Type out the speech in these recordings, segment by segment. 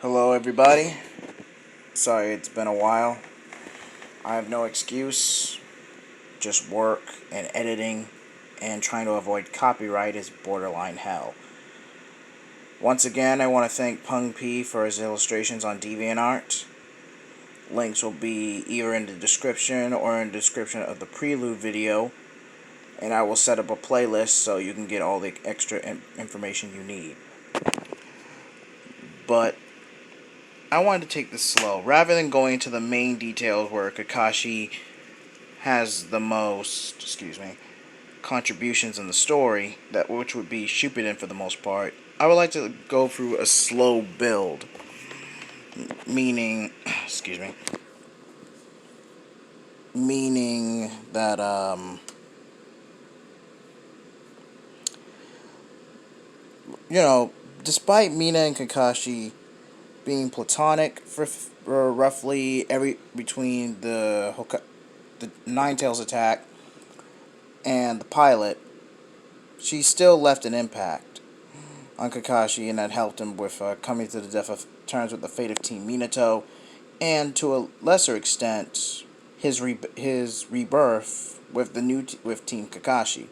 Hello, everybody. Sorry it's been a while. I have no excuse. Just work and editing and trying to avoid copyright is borderline hell. Once again, I want to thank Pung P for his illustrations on DeviantArt. Links will be either in the description or in the description of the prelude video, and I will set up a playlist so you can get all the extra information you need. But I wanted to take this slow. Rather than going into the main details where Kakashi has the most, contributions in the story, which would be Shippuden for the most part, I would like to go through a slow build. Meaning, meaning that, despite Mina and Kakashi being platonic for roughly between the Nine Tails attack and the pilot, she still left an impact on Kakashi, and that helped him with coming to the terms with the fate of Team Minato, and to a lesser extent, his rebirth with with Team Kakashi.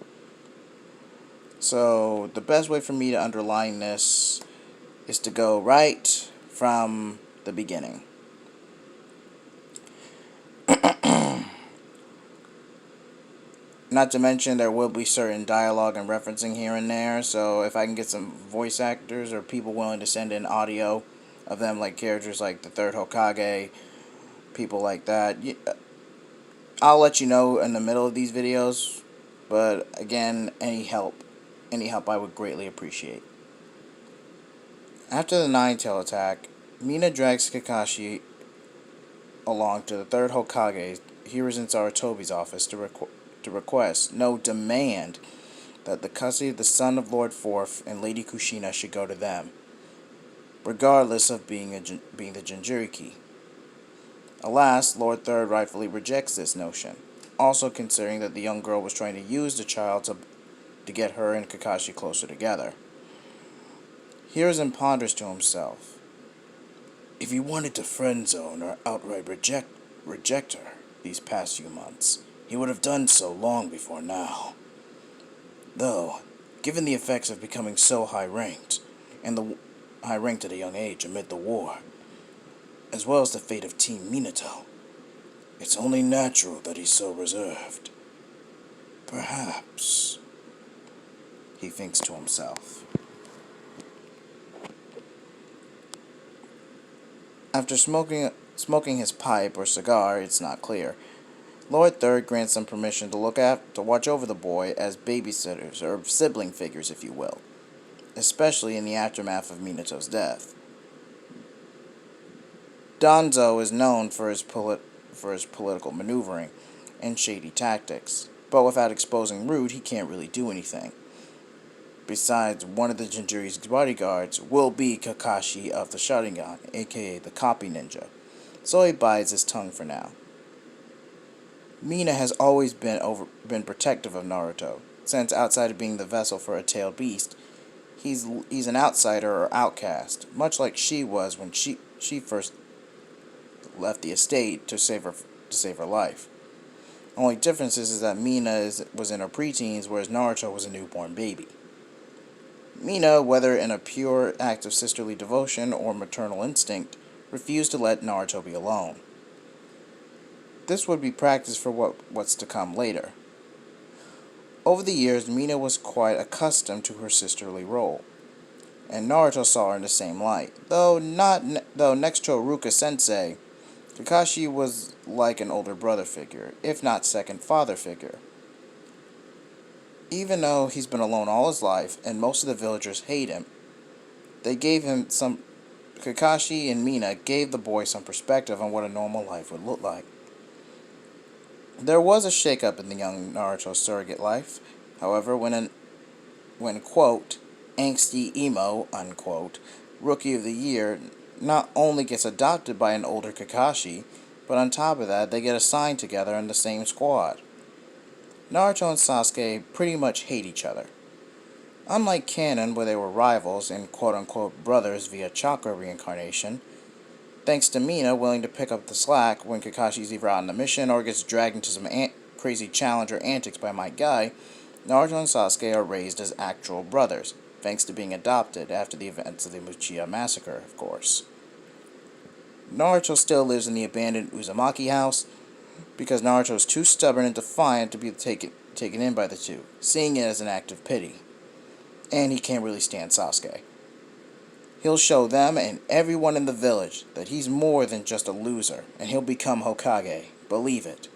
So the best way for me to underline this is to go right from the beginning. Not to mention, there will be certain dialogue and referencing here and there, so if I can get some voice actors or people willing to send in audio of them, like characters like the third Hokage, people like that, I'll let you know in the middle of these videos, but again, any help I would greatly appreciate. After the Nine-Tail attack, Mina drags Kakashi along to the third Hokage, Hiruzen Sarutobi's office to request, no, demand, that the custody of the son of Lord Fourth and Lady Kushina should go to them, regardless of being the Jinchuriki. Alas, Lord Third rightfully rejects this notion, also considering that the young girl was trying to use the child to get her and Kakashi closer together. Hiruzen ponders to himself. If he wanted to friend zone or outright reject her these past few months, he would have done so long before now. Though, given the effects of becoming so high-ranked, and high-ranked at a young age amid the war, as well as the fate of Team Minato, it's only natural that he's so reserved. Perhaps, he thinks to himself. After smoking his pipe or cigar, it's not clear, Lord Third grants them permission to watch over the boy as babysitters, or sibling figures, if you will, especially in the aftermath of Minato's death. Danzo is known for his political maneuvering and shady tactics, but without exposing Root, he can't really do anything. Besides, one of the Jinchuriki's bodyguards will be Kakashi of the Sharingan, aka the Copy Ninja, so he bides his tongue for now. Mina has always been protective of Naruto, since outside of being the vessel for a tailed beast, he's an outsider or outcast, much like she was when she first left the estate to save her life. Only difference is that Mina was in her preteens, whereas Naruto was a newborn baby. Mina, whether in a pure act of sisterly devotion or maternal instinct, refused to let Naruto be alone. This would be practice for what's to come later. Over the years, Mina was quite accustomed to her sisterly role, and Naruto saw her in the same light. Though next to Iruka Sensei, Kakashi was like an older brother figure, if not second father figure. Even though he's been alone all his life, and most of the villagers hate him, Kakashi and Mina gave the boy some perspective on what a normal life would look like. There was a shakeup in the young Naruto's surrogate life, however, when quote, angsty emo, unquote, rookie of the year not only gets adopted by an older Kakashi, but on top of that, they get assigned together in the same squad. Naruto and Sasuke pretty much hate each other. Unlike canon, where they were rivals and quote-unquote brothers via chakra reincarnation, thanks to Mina willing to pick up the slack when Kakashi's either out on a mission or gets dragged into some crazy challenge or antics by my guy, Naruto and Sasuke are raised as actual brothers, thanks to being adopted after the events of the Uchiha massacre, of course. Naruto still lives in the abandoned Uzumaki house because Naruto is too stubborn and defiant to be taken in by the two, seeing it as an act of pity. And he can't really stand Sasuke. He'll show them and everyone in the village that he's more than just a loser, and he'll become Hokage. Believe it.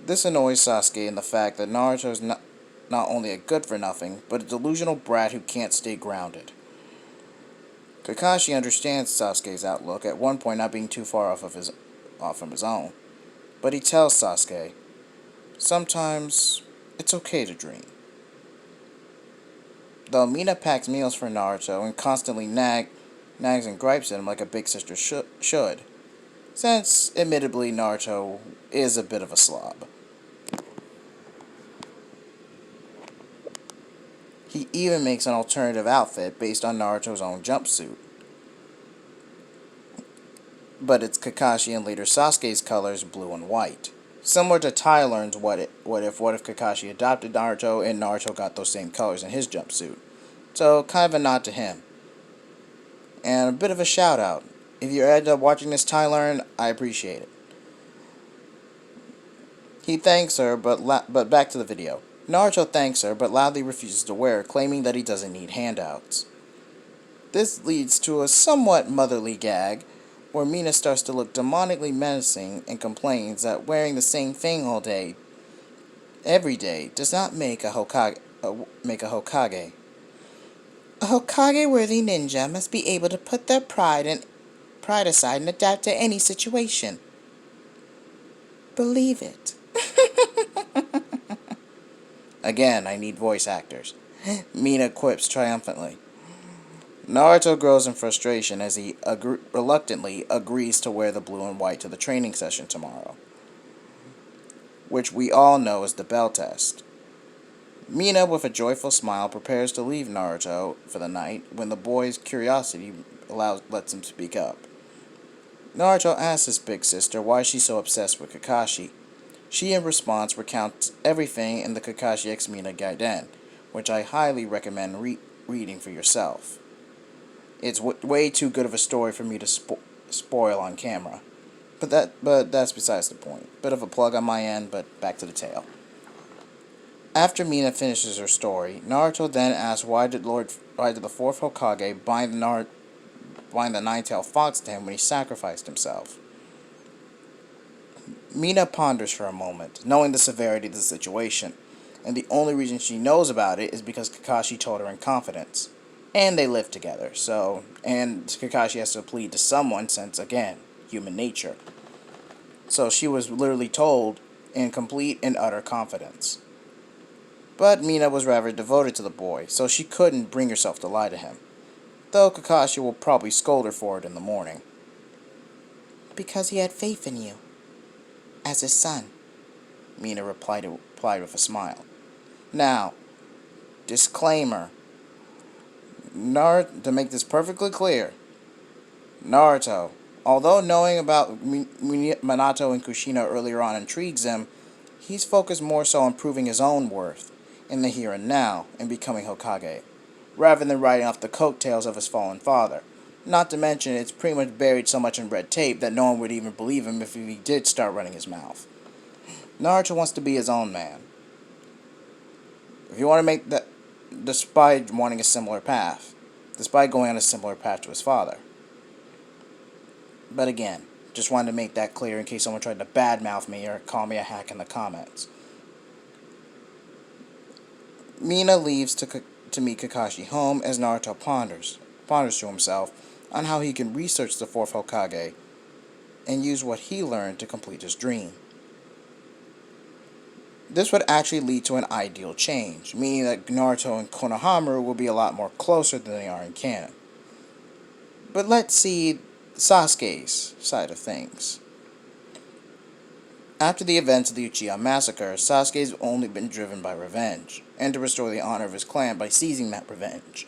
This annoys Sasuke in the fact that Naruto is not only a good-for-nothing, but a delusional brat who can't stay grounded. Kakashi understands Sasuke's outlook, at one point not being too far off from his own. But he tells Sasuke, sometimes it's okay to dream. Though Mina packs meals for Naruto and constantly nags and gripes at him like a big sister should, since, admittedly, Naruto is a bit of a slob. He even makes an alternative outfit based on Naruto's own jumpsuit. But it's Kakashi and later Sasuke's colors, blue and white. Similar to Tyler's What If Kakashi adopted Naruto and Naruto got those same colors in his jumpsuit. So, kind of a nod to him. And a bit of a shout out. If you end up watching this Tyler, I appreciate it. He thanks her, but back to the video. Naruto thanks her, but loudly refuses to wear it, claiming that he doesn't need handouts. This leads to a somewhat motherly gag, where Mina starts to look demonically menacing and complains that wearing the same thing all day, every day, does not make a Hokage. A Hokage-worthy ninja must be able to put their pride aside and adapt to any situation. Believe it. Again, I need voice actors. Mina quips triumphantly. Naruto grows in frustration as he reluctantly agrees to wear the blue and white to the training session tomorrow, which we all know is the bell test. Mina, with a joyful smile, prepares to leave Naruto for the night when the boy's curiosity lets him speak up. Naruto asks his big sister why she's so obsessed with Kakashi. She, in response, recounts everything in the Kakashi x Mina Gaiden, which I highly recommend reading for yourself. It's way too good of a story for me to spoil on camera. But that's besides the point. Bit of a plug on my end, but back to the tale. After Mina finishes her story, Naruto then asks why did the fourth Hokage bind the nine-tailed fox to him when he sacrificed himself. Mina ponders for a moment, knowing the severity of the situation, and the only reason she knows about it is because Kakashi told her in confidence. And they live together, and Kakashi has to plead to someone since, again, human nature. So she was literally told in complete and utter confidence. But Mina was rather devoted to the boy, so she couldn't bring herself to lie to him. Though Kakashi will probably scold her for it in the morning. Because he had faith in you. As his son, Mina replied with a smile. Now, disclaimer. To make this perfectly clear, Naruto, although knowing about Minato and Kushina earlier on intrigues him, he's focused more so on proving his own worth in the here and now and becoming Hokage, rather than riding off the coattails of his fallen father. Not to mention, it's pretty much buried so much in red tape that no one would even believe him if he did start running his mouth. Naruto wants to be his own man. If you want to make that, despite wanting a similar path, despite going on a similar path to his father. But again, just wanted to make that clear in case someone tried to badmouth me or call me a hack in the comments. Mina leaves to meet Kakashi home as Naruto ponders to himself on how he can research the fourth Hokage and use what he learned to complete his dream. This would actually lead to an ideal change, meaning that Naruto and Konohamaru will be a lot more closer than they are in canon. But let's see Sasuke's side of things. After the events of the Uchiha massacre, Sasuke's only been driven by revenge. and to restore the honor of his clan by seizing that revenge.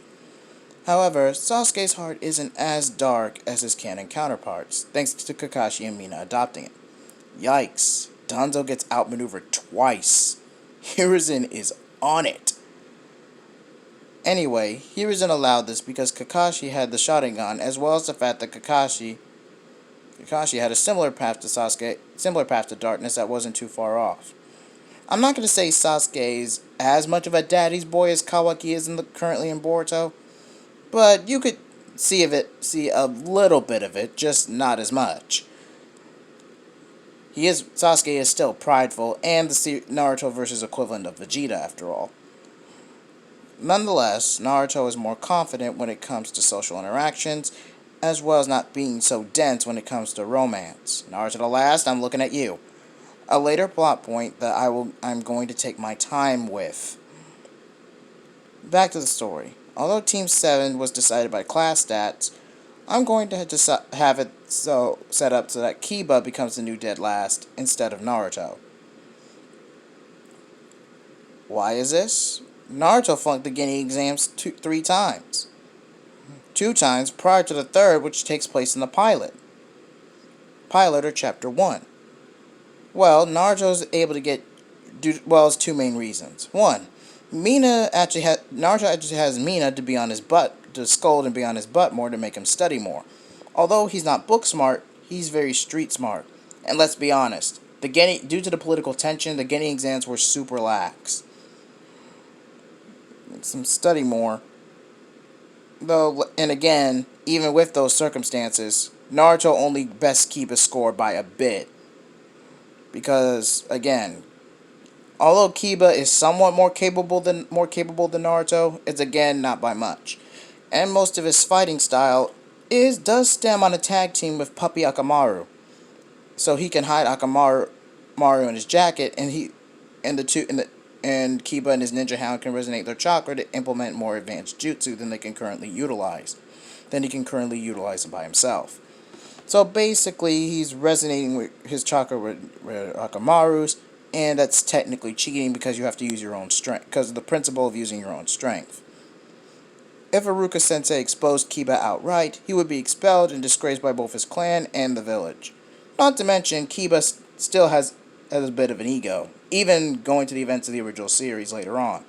However, Sasuke's heart isn't as dark as his canon counterparts, thanks to Kakashi and Mina adopting it. Yikes, Danzo gets outmaneuvered twice. Hiruzen is on it. Anyway, Hiruzen allowed this because Kakashi had the Sharingan, as well as the fact that Kakashi had a similar path to Sasuke, similar path to darkness that wasn't too far off. I'm not going to say Sasuke's as much of a daddy's boy as Kawaki is currently in Boruto, but you could see a little bit of it, just not as much. Sasuke is still prideful, and the Naruto versus equivalent of Vegeta after all. Nonetheless, Naruto is more confident when it comes to social interactions, as well as not being so dense when it comes to romance. Naruto the last, I'm looking at you. A later plot point that I'm going to take my time with. Back to the story. Although Team 7 was decided by class stats, I'm going to have it so set up so that Kiba becomes the new dead last instead of Naruto. Why is this? Naruto flunked the Genin exams 3 times. 2 times prior to the third, which takes place in the pilot. Pilot or Chapter 1. Well, Naruto's able to it's 2 main reasons. 1, Naruto actually has Mina to be on his butt, to scold and be on his butt more to make him study more. Although he's not book smart, he's very street smart. And let's be honest, due to the political tension, the Genin exams were super lax. Makes him study more. Though, and again, even with those circumstances, Naruto only best Kiba's score by a bit. Because, again, although Kiba is somewhat more capable than Naruto, it's again not by much. And most of his fighting style does stem on a tag team with Puppy Akamaru. So he can hide Akamaru in his jacket, and Kiba and his Ninja Hound can resonate their chakra to implement more advanced jutsu than he can currently utilize it by himself. So basically, he's resonating with his chakra with Akamaru's, and that's technically cheating because you have to use your own strength, because of the principle of using your own strength. If Iruka Sensei exposed Kiba outright, he would be expelled and disgraced by both his clan and the village. Not to mention, Kiba still has a bit of an ego, even going to the events of the original series later on.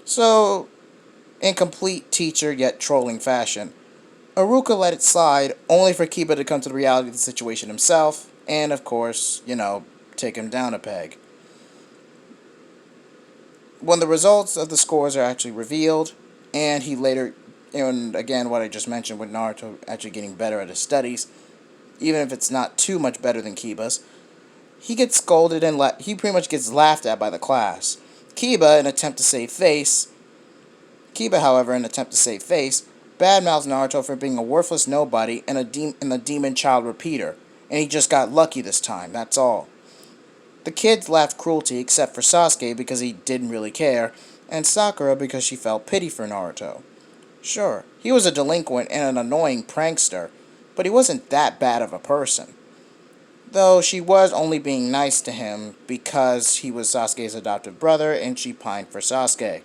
So, in complete teacher yet trolling fashion, Iruka let it slide, only for Kiba to come to the reality of the situation himself, and of course, take him down a peg. When the results of the scores are actually revealed, and again what I just mentioned with Naruto actually getting better at his studies, even if it's not too much better than Kiba's, he gets scolded and he pretty much gets laughed at by the class. Kiba, however, in an attempt to save face, badmouths Naruto for being a worthless nobody and a demon child repeater, and he just got lucky this time, that's all. The kids laughed cruelty except for Sasuke because he didn't really care, and Sakura because she felt pity for Naruto. Sure, he was a delinquent and an annoying prankster, but he wasn't that bad of a person. Though she was only being nice to him because he was Sasuke's adopted brother and she pined for Sasuke.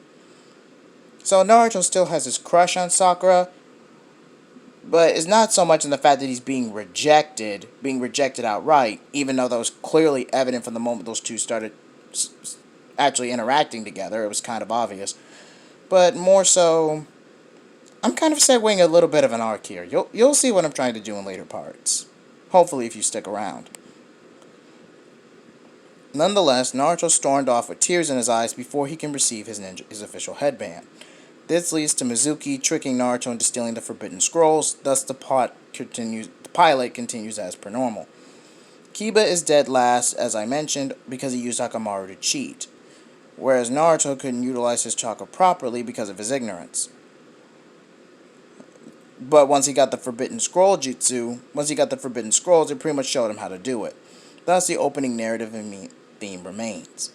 So Naruto still has his crush on Sakura, but it's not so much in the fact that he's being rejected outright, even though that was clearly evident from the moment those two started actually interacting together. It was kind of obvious. But more so, I'm kind of segueing a little bit of an arc here. You'll see what I'm trying to do in later parts. Hopefully if you stick around. Nonetheless, Naruto stormed off with tears in his eyes before he can receive his official headband. This leads to Mizuki tricking Naruto into stealing the Forbidden Scrolls, thus the pilot continues as per normal. Kiba is dead last, as I mentioned, because he used Akamaru to cheat, whereas Naruto couldn't utilize his chakra properly because of his ignorance. But once he got the Forbidden Scrolls, it pretty much showed him how to do it. Thus, the opening narrative and theme remains.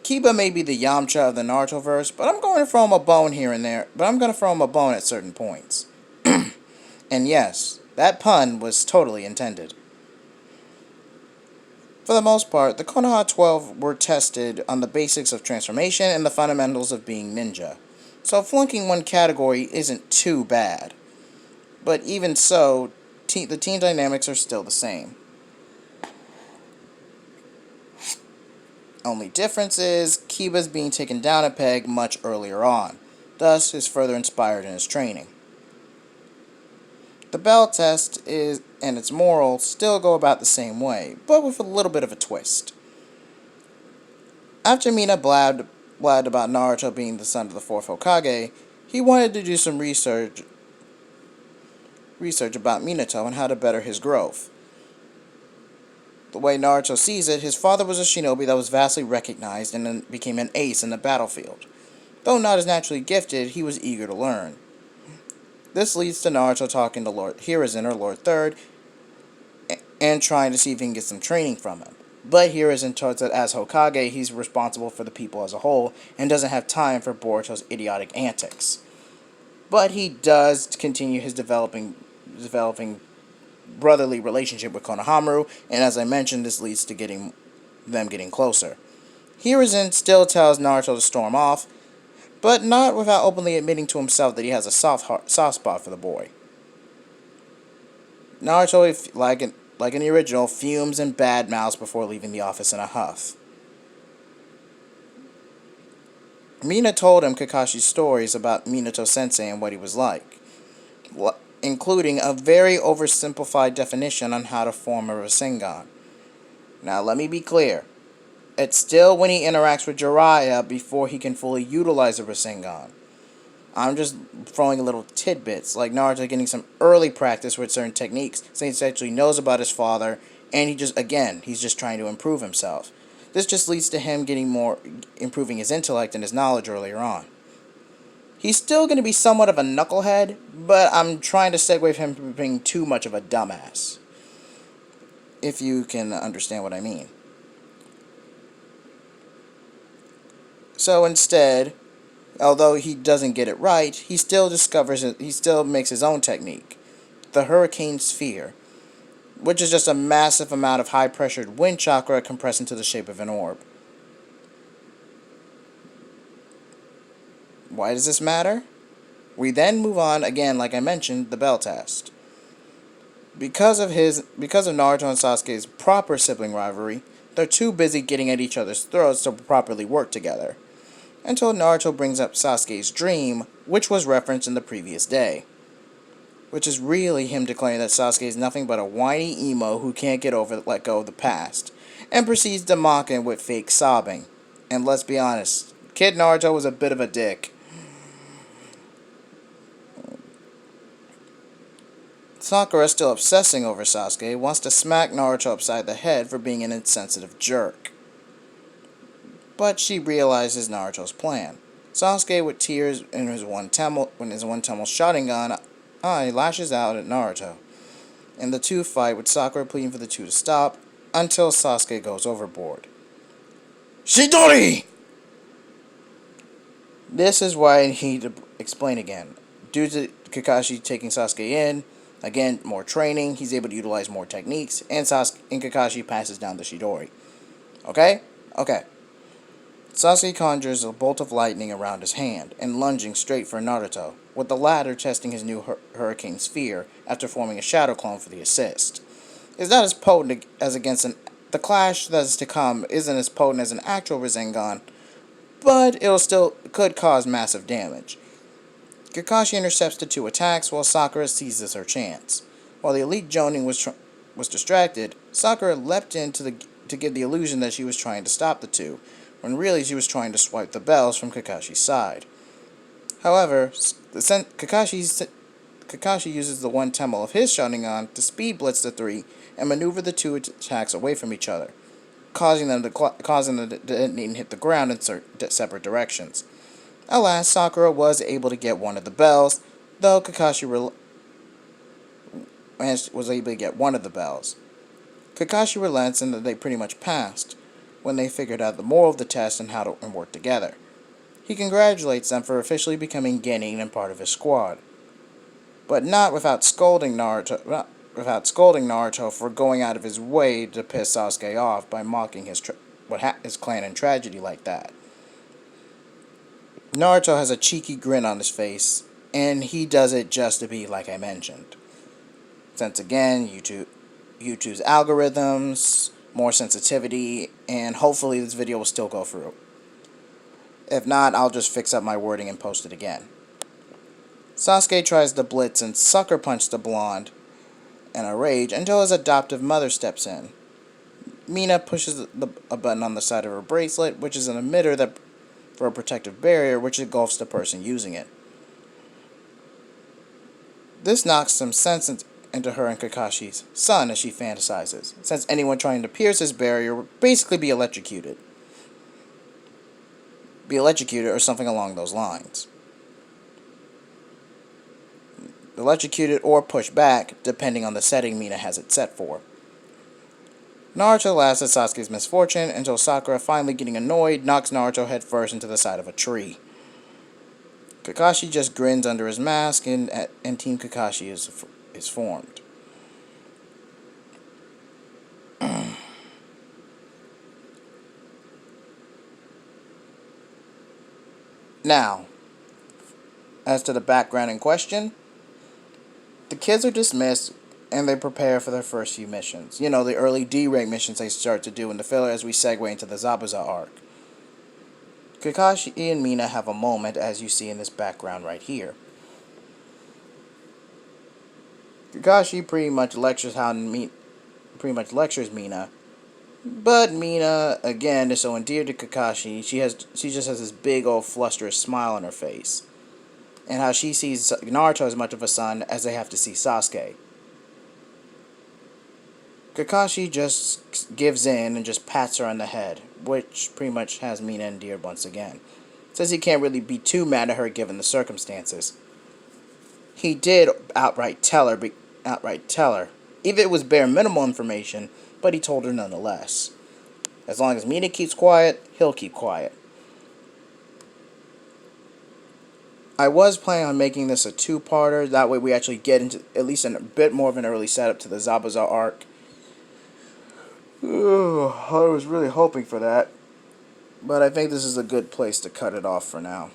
Kiba may be the Yamcha of the Naruto-verse, but I'm going to throw him a bone here and there, but I'm going to throw him a bone at certain points. And yes, that pun was totally intended. For For the most part, the Konoha 12 were tested on the basics of transformation and the fundamentals of being ninja, so flunking one category isn't too bad. But even so, the team dynamics are still the same. Only difference is Kiba's being taken down a peg much earlier on, thus is further inspired in his training. The bell test and its moral still go about the same way, but with a little bit of a twist. After Mina blabbed about Naruto being the son of the fourth Hokage, he wanted to do some research about Minato and how to better his growth. The way Naruto sees it, his father was a shinobi that was vastly recognized and then became an ace in the battlefield. Though not as naturally gifted, he was eager to learn. This leads to Naruto talking to Lord Hiruzen or Lord Third and trying to see if he can get some training from him. But Hiruzen tells that as Hokage, he's responsible for the people as a whole and doesn't have time for Boruto's idiotic antics. But he does continue his developing brotherly relationship with Konohamaru, and as I mentioned, this leads to them getting closer. Hiruzen still tells Naruto to storm off, but not without openly admitting to himself that he has a soft spot for the boy. Naruto, like in the original, fumes and badmouths before leaving the office in a huff. Mina told him Kakashi's stories about Minato-sensei and what he was like, including a very oversimplified definition on how to form a Rasengan. Now, let me be clear. It's still when he interacts with Jiraiya before he can fully utilize a Rasengan. I'm just throwing little tidbits, like Naruto getting some early practice with certain techniques, since he actually knows about his father, and he's just trying to improve himself. This just leads to him improving his intellect and his knowledge earlier on. He's still going to be somewhat of a knucklehead, but I'm trying to segue him from being too much of a dumbass. If you can understand what I mean. So instead, although he doesn't get it right, he still makes his own technique, the Hurricane Sphere, which is just a massive amount of high-pressured wind chakra compressed into the shape of an orb. Why does this matter? We then move on, again, like I mentioned, the bell test. Because of Naruto and Sasuke's proper sibling rivalry, they're too busy getting at each other's throats to properly work together. Until Naruto brings up Sasuke's dream, which was referenced in the previous day. Which is really him declaring that Sasuke is nothing but a whiny emo who can't let go of the past, and proceeds to mock him with fake sobbing. And let's be honest, Kid Naruto was a bit of a dick. Sakura, still obsessing over Sasuke, wants to smack Naruto upside the head for being an insensitive jerk. But she realizes Naruto's plan. Sasuke, with tears in his one temple Sharingan, lashes out at Naruto. And the two fight, with Sakura pleading for the two to stop, until Sasuke goes overboard. Shidori! This is why I need to explain again. Due to Kakashi taking Sasuke in, again, more training, he's able to utilize more techniques, and Kakashi passes down the Shidori. Okay? Okay. Sasuke conjures a bolt of lightning around his hand, and lunging straight for Naruto, with the latter testing his new Hurricane Sphere after forming a shadow clone for the assist. It's not as potent as against the clash that is to come isn't as potent as an actual Rasengan, but could cause massive damage. Kakashi intercepts the two attacks while Sakura seizes her chance. While the elite Jonin was distracted, Sakura leapt in to give the illusion that she was trying to stop the two, when really she was trying to swipe the bells from Kakashi's side. However, Kakashi uses the one temple of his Sharingan to speed blitz the three and maneuver the two attacks away from each other, causing them to detonate and hit the ground in separate directions. Alas, Sakura was able to get one of the bells, though Kakashi was able to get one of the bells. Kakashi relents and that they pretty much passed, when they figured out the moral of the test and how to work together. He congratulates them for officially becoming Genin and part of his squad, but not without scolding Naruto. without scolding Naruto for going out of his way to piss Sasuke off by mocking his clan and tragedy like that. Naruto has a cheeky grin on his face, and he does it just to be like I mentioned. Since again, YouTube's algorithms, more sensitivity, and hopefully this video will still go through. If not, I'll just fix up my wording and post it again. Sasuke tries to blitz and sucker punch the blonde in a rage until his adoptive mother steps in. Mina pushes a button on the side of her bracelet, which is an emitter for a protective barrier which engulfs the person using it. This knocks some sense into her and Kakashi's son as she fantasizes, since anyone trying to pierce this barrier would basically be electrocuted. Or something along those lines. Electrocuted or pushed back, depending on the setting Mina has it set for. Naruto laughs at Sasuke's misfortune until Sakura, finally getting annoyed, knocks Naruto headfirst into the side of a tree. Kakashi just grins under his mask, and Team Kakashi is formed. Now, as to the background in question, the kids are dismissed and they prepare for their first few missions. You know, the early D-rank missions they start to do in the filler as we segue into the Zabuza arc. Kakashi and Mina have a moment, as you see in this background right here. Kakashi pretty much lectures Mina, but Mina again is so endeared to Kakashi. She just has this big old flusterous smile on her face, and how she sees Naruto as much of a son as they have to see Sasuke. Kakashi just gives in and just pats her on the head, which pretty much has Mina endeared once again. Says he can't really be too mad at her given the circumstances. He did outright tell her, even if it was bare minimal information, but he told her nonetheless. As long as Mina keeps quiet, he'll keep quiet. I was planning on making this a two-parter, that way we actually get into at least a bit more of an early setup to the Zabuza arc. I was really hoping for that, but I think this is a good place to cut it off for now.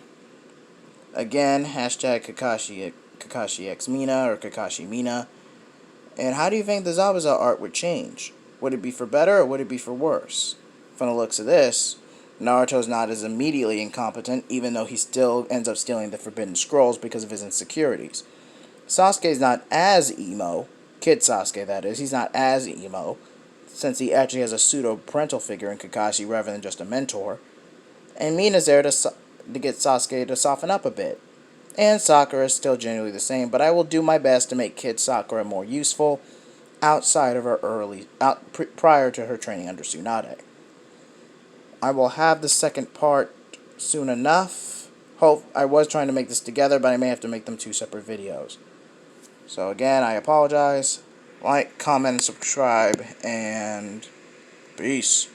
Again, hashtag Kakashi x Mina or Kakashi Mina. And how do you think the Zabuza art would change? Would it be for better or would it be for worse? From the looks of this, Naruto's not as immediately incompetent, even though he still ends up stealing the Forbidden Scrolls because of his insecurities. Sasuke's not as emo, Kid Sasuke that is, he's not as emo, since he actually has a pseudo-parental figure in Kakashi rather than just a mentor. And Mina's there to get Sasuke to soften up a bit. And Sakura is still generally the same, but I will do my best to make Kid Sakura more useful outside of her prior to her training under Tsunade. I will have the second part soon enough. I was trying to make this together, but I may have to make them two separate videos. So again, I apologize. Like, comment, and subscribe, and peace.